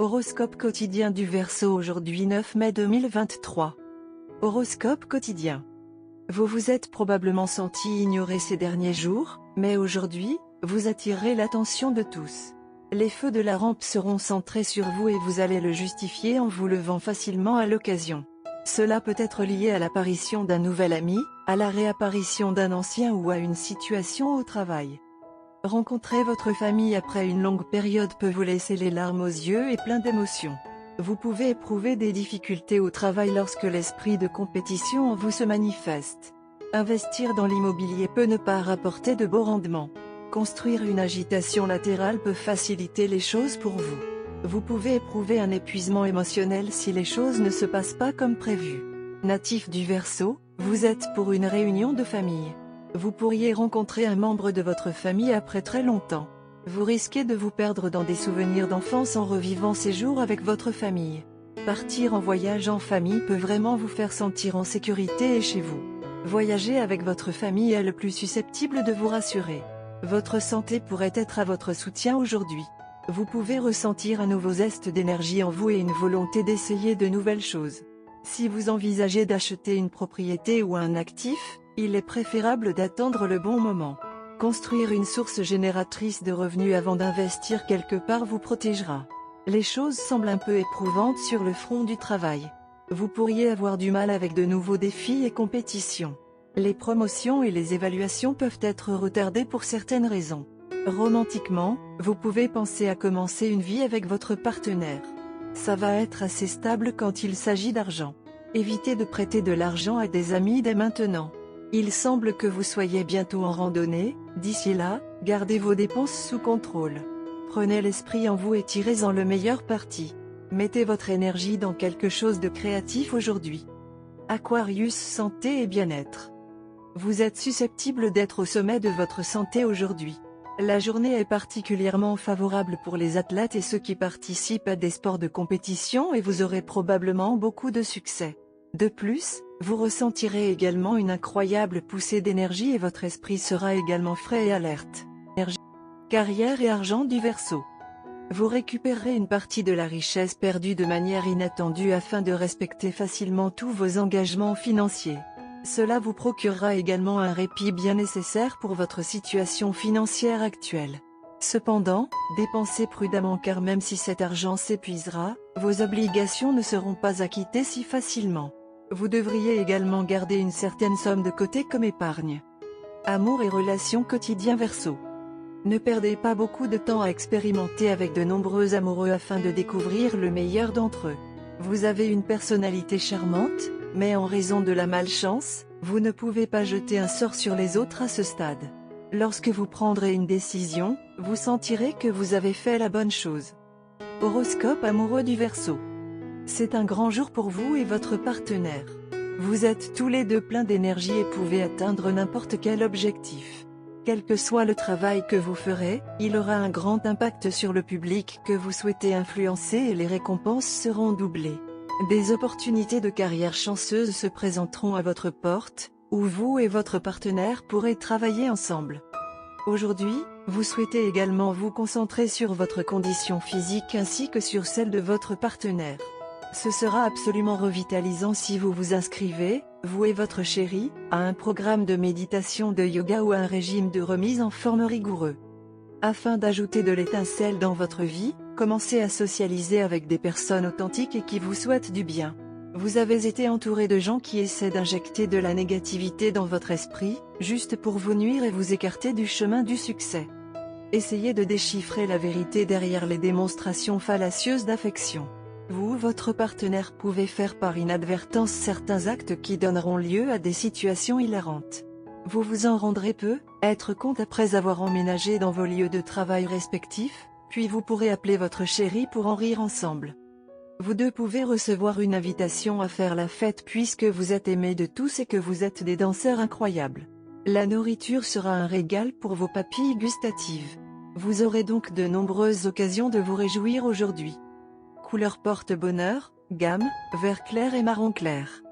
Horoscope quotidien du Verseau aujourd'hui 9 mai 2023. Horoscope quotidien. Vous vous êtes probablement senti ignoré ces derniers jours, mais aujourd'hui, vous attirerez l'attention de tous. Les feux de la rampe seront centrés sur vous et vous allez le justifier en vous levant facilement à l'occasion. Cela peut être lié à l'apparition d'un nouvel ami, à la réapparition d'un ancien ou à une situation au travail. Rencontrer votre famille après une longue période peut vous laisser les larmes aux yeux et plein d'émotions. Vous pouvez éprouver des difficultés au travail lorsque l'esprit de compétition en vous se manifeste. Investir dans l'immobilier peut ne pas rapporter de beaux rendements. Construire une agitation latérale peut faciliter les choses pour vous. Vous pouvez éprouver un épuisement émotionnel si les choses ne se passent pas comme prévu. Natif du Verseau, vous êtes pour une réunion de famille. Vous pourriez rencontrer un membre de votre famille après très longtemps. Vous risquez de vous perdre dans des souvenirs d'enfance en revivant ces jours avec votre famille. Partir en voyage en famille peut vraiment vous faire sentir en sécurité et chez vous. Voyager avec votre famille est le plus susceptible de vous rassurer. Votre santé pourrait être à votre soutien aujourd'hui. Vous pouvez ressentir un nouveau zeste d'énergie en vous et une volonté d'essayer de nouvelles choses. Si vous envisagez d'acheter une propriété ou un actif, il est préférable d'attendre le bon moment. Construire une source génératrice de revenus avant d'investir quelque part vous protégera. Les choses semblent un peu éprouvantes sur le front du travail. Vous pourriez avoir du mal avec de nouveaux défis et compétitions. Les promotions et les évaluations peuvent être retardées pour certaines raisons. Romantiquement, vous pouvez penser à commencer une vie avec votre partenaire. Ça va être assez stable quand il s'agit d'argent. Évitez de prêter de l'argent à des amis dès maintenant. Il semble que vous soyez bientôt en randonnée, d'ici là, gardez vos dépenses sous contrôle. Prenez l'esprit en vous et tirez-en le meilleur parti. Mettez votre énergie dans quelque chose de créatif aujourd'hui. Aquarius, santé et bien-être. Vous êtes susceptible d'être au sommet de votre santé aujourd'hui. La journée est particulièrement favorable pour les athlètes et ceux qui participent à des sports de compétition et vous aurez probablement beaucoup de succès. De plus, vous ressentirez également une incroyable poussée d'énergie et votre esprit sera également frais et alerte. Carrière et argent du Verseau. Vous récupérerez une partie de la richesse perdue de manière inattendue afin de respecter facilement tous vos engagements financiers. Cela vous procurera également un répit bien nécessaire pour votre situation financière actuelle. Cependant, dépensez prudemment car même si cet argent s'épuisera, vos obligations ne seront pas acquittées si facilement. Vous devriez également garder une certaine somme de côté comme épargne. Amour et relations quotidien Verseau. Ne perdez pas beaucoup de temps à expérimenter avec de nombreux amoureux afin de découvrir le meilleur d'entre eux. Vous avez une personnalité charmante, mais en raison de la malchance, vous ne pouvez pas jeter un sort sur les autres à ce stade. Lorsque vous prendrez une décision, vous sentirez que vous avez fait la bonne chose. Horoscope amoureux du Verseau. C'est un grand jour pour vous et votre partenaire. Vous êtes tous les deux pleins d'énergie et pouvez atteindre n'importe quel objectif. Quel que soit le travail que vous ferez, il aura un grand impact sur le public que vous souhaitez influencer et les récompenses seront doublées. Des opportunités de carrière chanceuses se présenteront à votre porte, où vous et votre partenaire pourrez travailler ensemble. Aujourd'hui, vous souhaitez également vous concentrer sur votre condition physique ainsi que sur celle de votre partenaire. Ce sera absolument revitalisant si vous vous inscrivez, vous et votre chéri, à un programme de méditation de yoga ou à un régime de remise en forme rigoureux. Afin d'ajouter de l'étincelle dans votre vie, commencez à socialiser avec des personnes authentiques et qui vous souhaitent du bien. Vous avez été entouré de gens qui essaient d'injecter de la négativité dans votre esprit, juste pour vous nuire et vous écarter du chemin du succès. Essayez de déchiffrer la vérité derrière les démonstrations fallacieuses d'affection. Vous ou votre partenaire pouvez faire par inadvertance certains actes qui donneront lieu à des situations hilarantes. Vous vous en rendrez peu, être compte après avoir emménagé dans vos lieux de travail respectifs, puis vous pourrez appeler votre chéri pour en rire ensemble. Vous deux pouvez recevoir une invitation à faire la fête puisque vous êtes aimés de tous et que vous êtes des danseurs incroyables. La nourriture sera un régal pour vos papilles gustatives. Vous aurez donc de nombreuses occasions de vous réjouir aujourd'hui. Couleur porte-bonheur, gamme, vert clair et marron clair.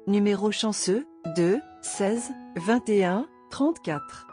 Numéro chanceux, 2, 16, 21, 34.